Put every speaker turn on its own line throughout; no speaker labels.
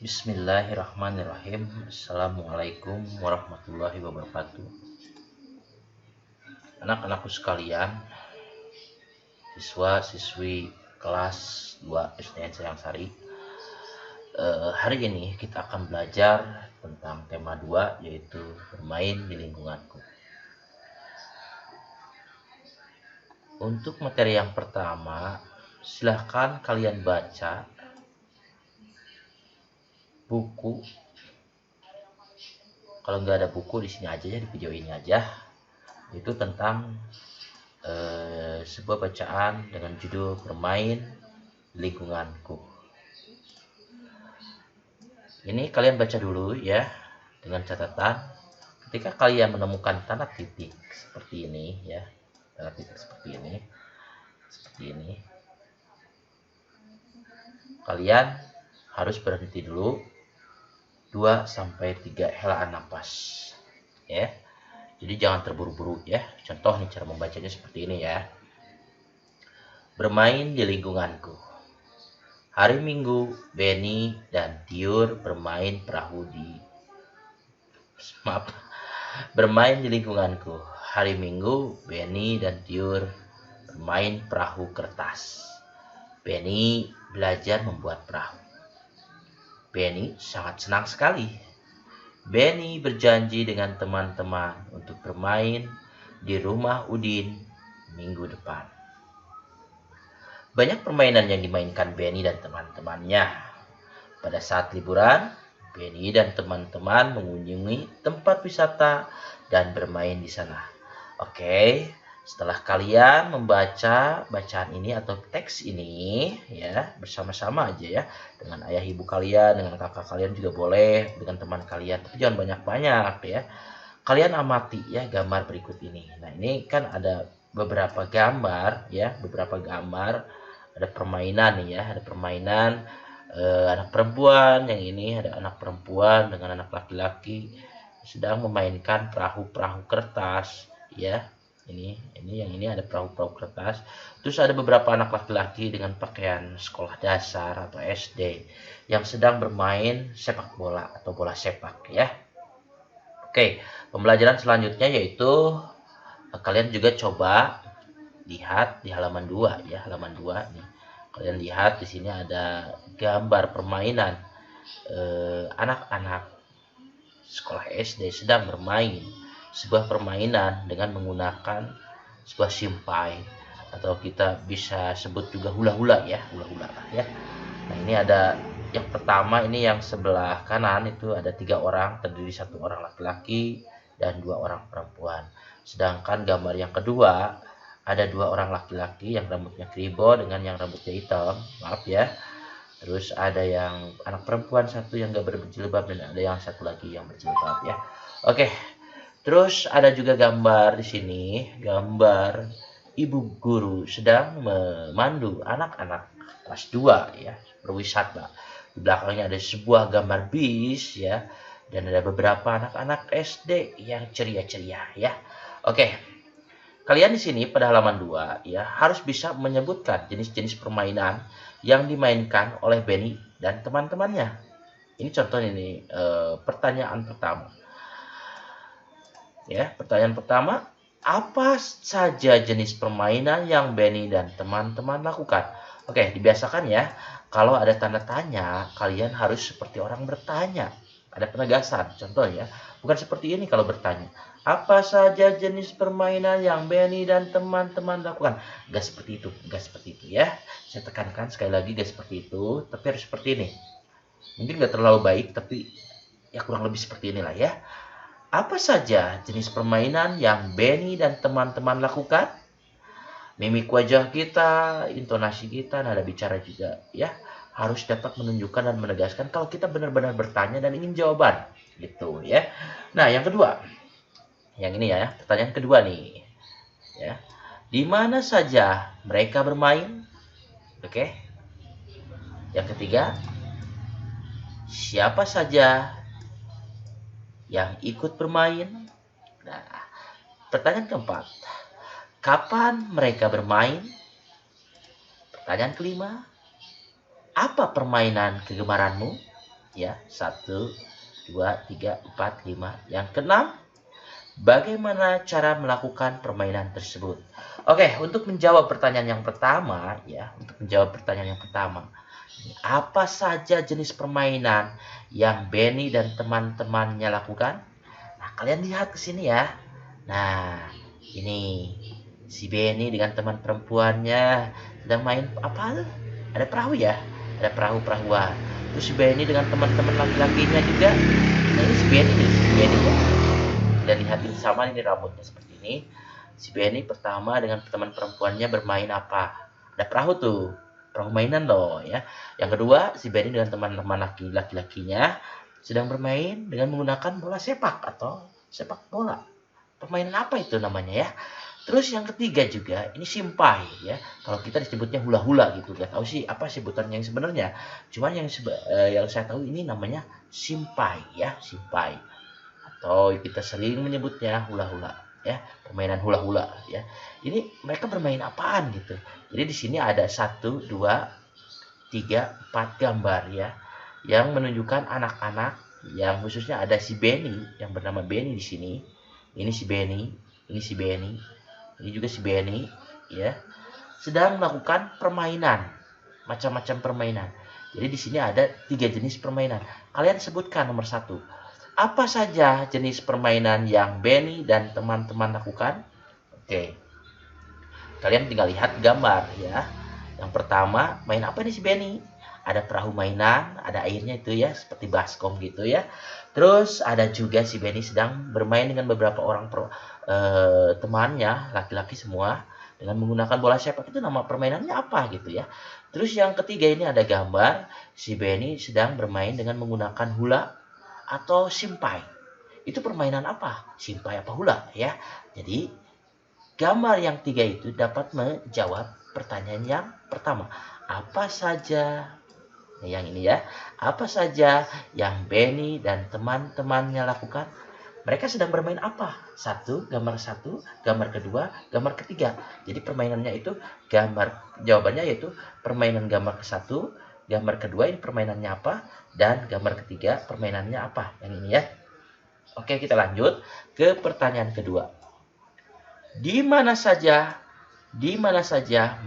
Bismillahirrahmanirrahim. Assalamualaikum warahmatullahi wabarakatuh. Anak-anakku sekalian, siswa-siswi kelas 2 SDN Sayang Sari. Hari ini kita akan belajar tentang tema 2, yaitu bermain di lingkunganku. Untuk materi yang pertama, silahkan kalian baca buku. Kalau nggak ada buku, di sini aja ya, di video ini aja. Itu tentang sebuah bacaan dengan judul bermain di lingkunganku. Ini kalian baca dulu ya, dengan catatan ketika kalian menemukan tanda titik seperti ini ya, tanda titik seperti ini, kalian harus berhenti dulu 2-3 helaan napas ya. Jadi jangan terburu-buru ya. Contoh nih cara membacanya seperti ini ya. Bermain di lingkunganku. Hari Minggu, Benny dan Tiur bermain bermain di lingkunganku. Hari Minggu, Benny dan Tiur bermain perahu kertas. Benny belajar membuat perahu. Benny sangat senang sekali. Benny berjanji dengan teman-teman untuk bermain di rumah Udin minggu depan. Banyak permainan yang dimainkan Benny dan teman-temannya. Pada saat liburan, Benny dan teman-teman mengunjungi tempat wisata dan bermain di sana. Oke, setelah kalian membaca bacaan ini atau teks ini ya, bersama-sama aja ya, dengan ayah ibu kalian, dengan kakak kalian juga boleh, dengan teman kalian, tapi jangan banyak-banyak ya. Kalian amati ya gambar berikut ini. Nah, ini kan ada beberapa gambar ya, ada permainan nih ya, ada permainan anak perempuan, yang ini ada anak perempuan dengan anak laki-laki sedang memainkan perahu-perahu kertas ya. Yang ini ada perahu-perahu kertas. Terus ada beberapa anak laki-laki dengan pakaian sekolah dasar atau SD yang sedang bermain sepak bola atau bola sepak ya. Oke, pembelajaran selanjutnya yaitu kalian juga coba lihat di halaman 2 ya, halaman 2 nih. Kalian lihat di sini ada gambar permainan anak-anak sekolah SD sedang bermain sebuah permainan dengan menggunakan sebuah simpai, atau kita bisa sebut juga hula-hula ya, hula-hula ya. Nah, ini ada yang pertama, ini yang sebelah kanan itu ada 3 orang, terdiri 1 orang laki-laki dan 2 orang perempuan. Sedangkan gambar yang kedua ada 2 orang laki-laki yang rambutnya kribo dengan yang rambutnya hitam, maaf ya. Terus ada yang anak perempuan 1 yang gak berjilbab dan ada yang 1 lagi yang berjilbab ya. Oke. Terus ada juga gambar di sini, gambar ibu guru sedang memandu anak-anak kelas 2 ya, berwisata. Di belakangnya ada sebuah gambar bis ya, dan ada beberapa anak-anak SD yang ceria-ceria ya. Oke. Kalian di sini pada halaman 2 ya harus bisa menyebutkan jenis-jenis permainan yang dimainkan oleh Benny dan teman-temannya. Ini contohnya nih, pertanyaan pertama. Ya, pertanyaan pertama, apa saja jenis permainan yang Benny dan teman-teman lakukan? Oke, dibiasakan ya. Kalau ada tanda tanya, kalian harus seperti orang bertanya. Ada penegasan, contohnya. Bukan seperti ini kalau bertanya. Apa saja jenis permainan yang Benny dan teman-teman lakukan? Gak seperti itu ya. Saya tekankan sekali lagi, gak seperti itu, tapi harus seperti ini. Mungkin gak terlalu baik, tapi ya kurang lebih seperti inilah ya. Apa saja jenis permainan yang Benny dan teman-teman lakukan? Mimik wajah kita, intonasi kita, nada bicara juga ya, harus dapat menunjukkan dan menegaskan kalau kita benar-benar bertanya dan ingin jawaban gitu ya. Nah, yang kedua, yang ini ya, pertanyaan kedua nih ya. Di mana saja mereka bermain? Oke. Yang ketiga, siapa saja yang ikut bermain? Nah, pertanyaan keempat, kapan mereka bermain? Pertanyaan kelima, apa permainan kegemaranmu? Ya, 1, 2, 3, 4, 5. Yang keenam, bagaimana cara melakukan permainan tersebut? Oke, untuk menjawab pertanyaan yang pertama, apa saja jenis permainan yang Benny dan teman-temannya lakukan? Nah, kalian lihat ke sini ya. Nah, ini si Benny dengan teman perempuannya sedang main apa? Ada perahu ya? Ada perahu-perahuan. Terus si Benny dengan teman-teman laki-lakinya juga. Nah, ini si Benny nih, si Benny ya. Dan lihat ini sama, ini rambutnya seperti ini. Si Benny pertama dengan teman perempuannya bermain apa? Ada perahu tuh, perahu mainan loh ya. Yang kedua, si Benny dengan teman-teman laki-lakinya sedang bermain dengan menggunakan bola sepak atau sepak bola. Permainan apa itu namanya ya? Terus yang ketiga juga, ini simpai ya. Kalau kita disebutnya hula-hula gitu. Gak tahu sih apa sebutannya yang sebenarnya. Cuman yang saya tahu ini namanya simpai ya, simpai. Atau kita sering menyebutnya hula-hula ya, permainan hula-hula ya. Ini mereka bermain apaan gitu. Jadi di sini ada 1, 2, 3, 4 gambar ya, yang menunjukkan anak-anak, yang khususnya ada si Benny yang bernama Benny di sini. Ini si Benny, ini si Benny, ini juga si Benny ya, sedang melakukan permainan, macam-macam permainan. Jadi di sini ada 3 jenis permainan. Kalian sebutkan nomor 1. Apa saja jenis permainan yang Benny dan teman-teman lakukan? Oke, kalian tinggal lihat gambar ya. Yang pertama, main apa nih si Benny? Ada perahu mainan, ada airnya itu ya, seperti baskom gitu ya. Terus ada juga si Benny sedang bermain dengan beberapa orang temannya, laki-laki semua, dengan menggunakan bola sepak. Itu nama permainannya apa gitu ya. Terus yang ketiga ini ada gambar si Benny sedang bermain dengan menggunakan hula atau simpai. Itu permainan apa? Simpai apa hula ya. Jadi gambar yang 3 itu dapat menjawab pertanyaan yang pertama. Apa saja, yang ini ya, apa saja yang Benny dan teman-temannya lakukan? Mereka sedang bermain apa? Gambar satu, gambar kedua, gambar ketiga. Jadi permainannya itu jawabannya yaitu permainan gambar ke-1, gambar kedua ini permainannya apa, dan gambar ketiga permainannya apa. Yang ini ya. Oke, kita lanjut ke pertanyaan kedua. Di mana saja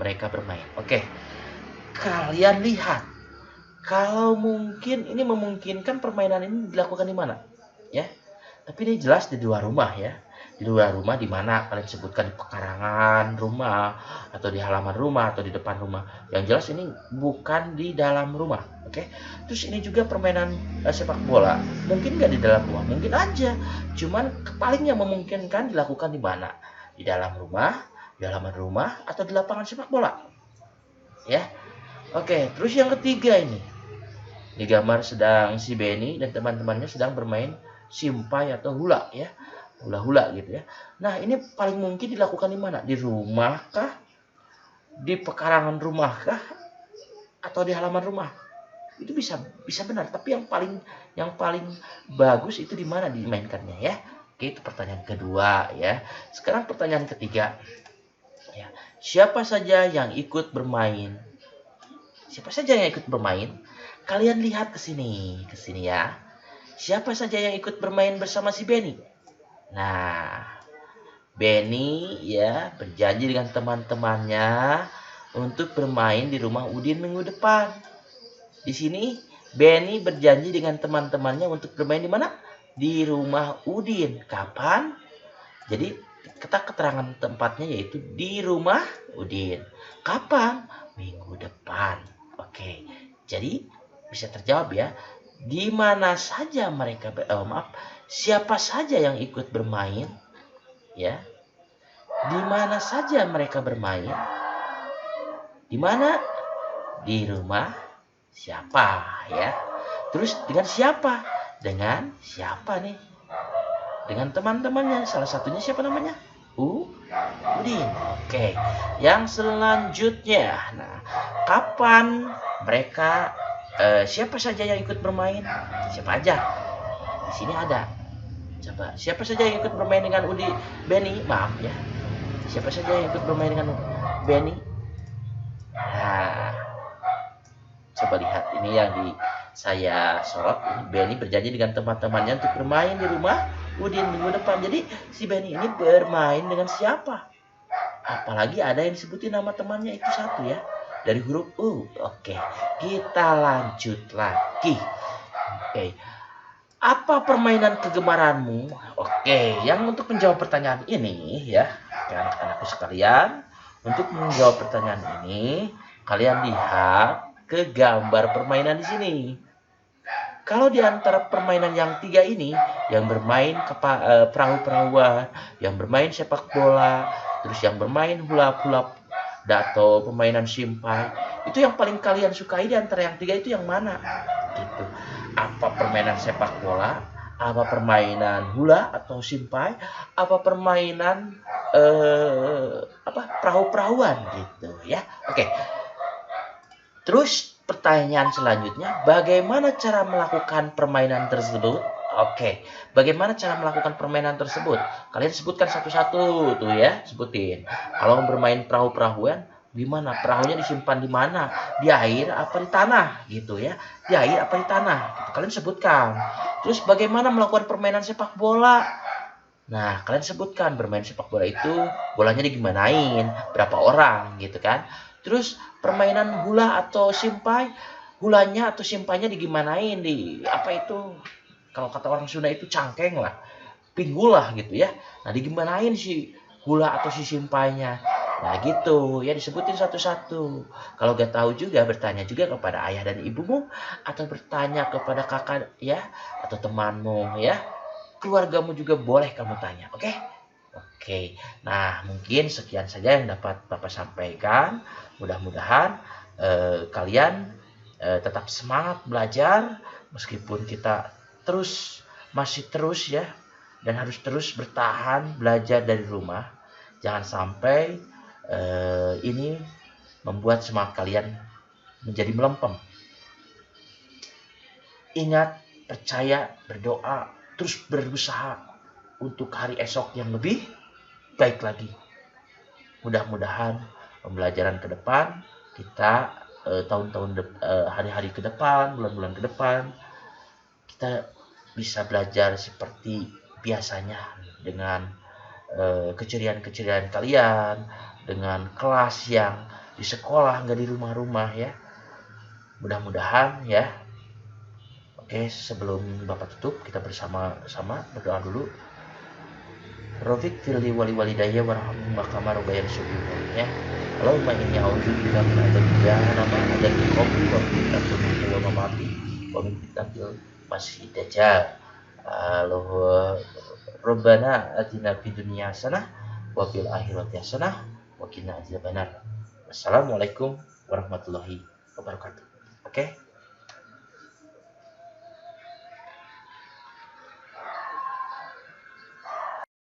mereka bermain? Oke, kalian lihat. Kalau mungkin ini memungkinkan permainan ini dilakukan di mana? Ya. Tapi ini jelas di luar rumah ya. Di luar rumah di mana kalian sebutkan, di pekarangan rumah atau di halaman rumah atau di depan rumah. Yang jelas ini bukan di dalam rumah. Oke. Terus ini juga permainan sepak bola. Mungkin nggak di dalam rumah, mungkin aja. Cuman paling yang memungkinkan dilakukan di mana? Di dalam rumah, di halaman rumah atau di lapangan sepak bola. Ya. Oke, terus yang ketiga ini. Di gambar sedang si Benny dan teman-temannya sedang bermain simpai atau hula ya, hula-hula gitu ya. Nah, ini paling mungkin dilakukan di mana? Di rumah kah? Di pekarangan rumah kah? Atau di halaman rumah? Itu bisa benar, tapi yang paling bagus itu di mana dimainkannya ya. Oke, itu pertanyaan kedua ya. Sekarang pertanyaan ketiga. Ya, siapa saja yang ikut bermain? Siapa saja yang ikut bermain? Kalian lihat ke sini ya. Siapa saja yang ikut bermain bersama si Benny? Nah, Benny ya berjanji dengan teman-temannya untuk bermain di rumah Udin minggu depan. Di sini Benny berjanji dengan teman-temannya untuk bermain di mana? Di rumah Udin. Kapan? Jadi keterangan tempatnya yaitu di rumah Udin. Kapan? Minggu depan. Oke. Jadi bisa terjawab ya. Di mana saja mereka siapa saja yang ikut bermain? Ya. Di mana saja mereka bermain? Di mana? Di rumah siapa ya? Terus dengan siapa? Dengan siapa nih? Dengan teman-temannya. Salah satunya siapa namanya? Udin. Oke. Yang selanjutnya. Nah, kapan mereka siapa saja yang ikut bermain? Siapa aja? Di sini ada. Coba, siapa saja yang ikut bermain dengan Benny? Maaf ya. Siapa saja yang ikut bermain dengan Benny? Nah, coba lihat ini yang di saya sorot, Benny berjanji dengan teman-temannya untuk bermain di rumah Udin minggu depan. Jadi si Benny ini bermain dengan siapa? Apalagi ada yang disebutin nama temannya itu satu ya, dari huruf U. Oke, kita lanjut lagi. Oke, apa permainan kegemaranmu? Oke, yang untuk menjawab pertanyaan ini ya, anak-anakku sekalian, untuk menjawab pertanyaan ini, kalian lihat ke gambar permainan di sini. Kalau di antara permainan yang tiga ini, yang bermain perahu-perahuan, yang bermain sepak bola, terus yang bermain hula-hula atau permainan simpai, itu yang paling kalian sukai di antara yang tiga itu yang mana? Gitu. Apa permainan sepak bola, apa permainan hula atau simpai, apa permainan perahu-perahuan gitu ya. Oke. Terus pertanyaan selanjutnya, bagaimana cara melakukan permainan tersebut? Oke, bagaimana cara melakukan permainan tersebut? Kalian sebutkan satu-satu tuh ya, sebutin. Kalau bermain perahu-perahuan, gimana? Perahunya disimpan di mana? Di air apa di tanah gitu ya? Di air apa di tanah? Gitu. Kalian sebutkan. Terus bagaimana melakukan permainan sepak bola? Nah, kalian sebutkan bermain sepak bola itu bolanya digimanain, berapa orang gitu kan. Terus permainan hula atau simpai, hulanya atau simpainya digimanain, di apa itu, kalau kata orang Sunda itu cangkeng lah, pinggul lah gitu ya. Nah, digimanain si hula atau si simpainya. Nah gitu ya, disebutin satu-satu. Kalau gak tahu juga, bertanya juga kepada ayah dan ibumu, atau bertanya kepada kakak ya, atau temanmu ya, keluargamu juga boleh kamu tanya, oke? Oke, nah mungkin sekian saja yang dapat Bapak sampaikan. Mudah-mudahan kalian tetap semangat belajar, meskipun kita masih terus ya, dan harus terus bertahan belajar dari rumah. Jangan sampai ini membuat semangat kalian menjadi melempem. Ingat, percaya, berdoa, terus berusaha untuk hari esok yang lebih baik lagi. Mudah-mudahan pembelajaran ke depan kita, hari-hari ke depan, bulan-bulan ke depan, kita bisa belajar seperti biasanya, dengan keceriaan-keceriaan kalian, dengan kelas yang di sekolah, nggak di rumah-rumah ya. Mudah-mudahan ya. Oke, sebelum Bapak tutup, kita bersama-sama berdoa dulu. Rofik firli walidayya warhamhuma kama rabbayani shaghira ya. Allahumma inni a'udzubika min adzabil jahannam, adzabil qabri wa min fitnatil mahya wal mamati wa min fitnatil masiihid dajjal. Rabbana atina fid dunya hasanah wa fil akhirati hasanah wa qina adzabannar. Wassalamualaikum warahmatullahi wabarakatuh. Oke.